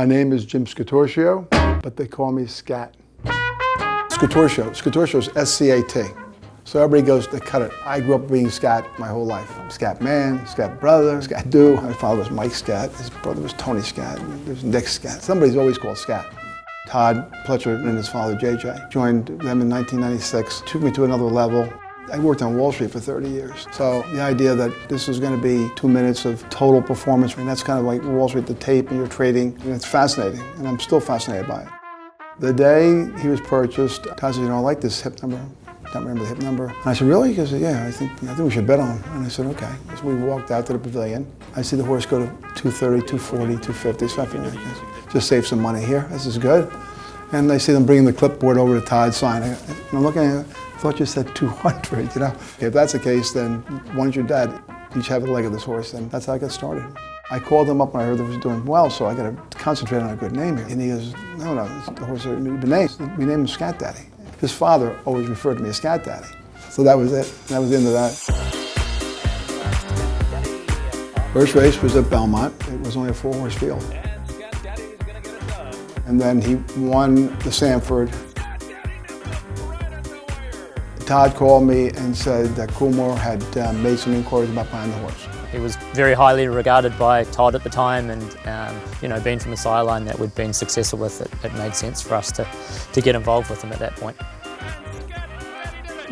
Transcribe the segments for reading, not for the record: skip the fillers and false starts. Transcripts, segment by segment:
My name is Jim Scatorcio, but they call me Scat. Scatorcio. Scatorcio is S-C-A-T. So everybody goes, they cut it. I grew up being Scat my whole life. Scat man, Scat brother, Scat do. My father was Mike Scat. His brother was Tony Scat. There's Nick Scat. Somebody's always called Scat. Todd Pletcher and his father, JJ, joined them in 1996, took me to another level. I worked on Wall Street for 30 years. So the idea that this was going to be 2 minutes of total performance, and that's kind of like Wall Street, the tape, and you're trading, and it's fascinating, and I'm still fascinated by it. The day he was purchased, Todd said, I like this hip number. I don't remember the hip number. And I said, really? He goes, yeah, I think we should bet on him. And I said, okay. So we walked out to the pavilion. I see the horse go to 230, 240, 250. So I figured, just save some money here. This is good. And I see them bringing the clipboard over to Todd's sign. And I'm looking at it, I thought you said 200, If that's the case, then once you're dead, you each have a leg of this horse, and that's how I got started. I called him up and I heard that he was doing well, so I got to concentrate on a good name here. And he goes, no, the horse has been named. We named him Scat Daddy. His father always referred to me as Scat Daddy. So that was it. That was the end of that. First race was at Belmont. It was only a 4-horse field. And then he won the Sanford. Todd called me and said that Coolmore had made some inquiries about buying the horse. He was very highly regarded by Todd at the time, and being from the sire line that we'd been successful with, it made sense for us to get involved with him at that point.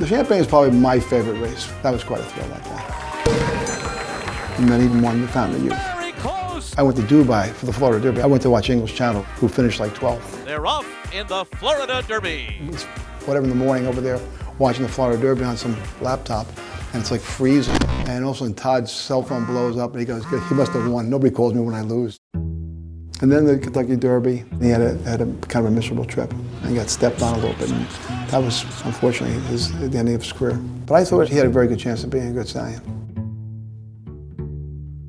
The Champagne is probably my favorite race. That was quite a thrill like that. And then even won the Fountain of Youth. I went to Dubai for the Florida Derby. I went to watch English Channel, who finished like 12th. They're off in the Florida Derby. It's whatever in the morning over there, watching the Florida Derby on some laptop, and it's like freezing. And all of a sudden Todd's cell phone blows up and he goes, he must have won. Nobody calls me when I lose. And then the Kentucky Derby, he had a kind of a miserable trip and got stepped on a little bit. And that was, unfortunately, the ending of his career. But I thought he had a very good chance of being a good stallion.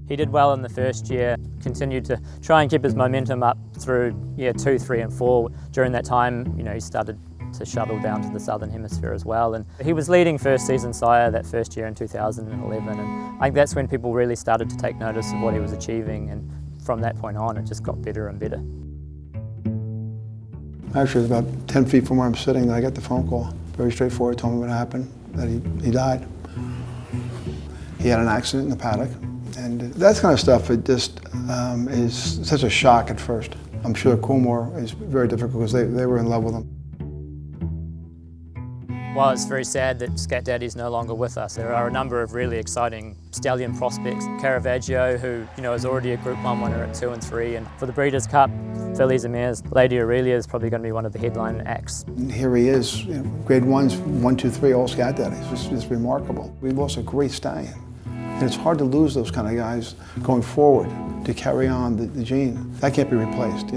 He did well in the first year, continued to try and keep his momentum up through year 2, 3, and 4. During that time, he started to shuttle down to the Southern Hemisphere as well. And he was leading first season sire that first year in 2011. And I think that's when people really started to take notice of what he was achieving. And from that point on, it just got better and better. Actually, it was about 10 feet from where I'm sitting that I got the phone call. Very straightforward, told me what happened, that he died. He had an accident in the paddock. And that kind of stuff, it just is such a shock at first. I'm sure Coolmore is very difficult because they were in love with him. While it's very sad that Scat Daddy is no longer with us, there are a number of really exciting stallion prospects. Caravaggio, who is already a Group 1 winner at 2 and 3, and for the Breeders' Cup, fillies and mares, Lady Aurelia is probably going to be one of the headline acts. And here he is, grade 1s, 1, 2, 3, all Scat Daddies. It's remarkable. We lost a great stallion. And it's hard to lose those kind of guys going forward to carry on the gene. That can't be replaced,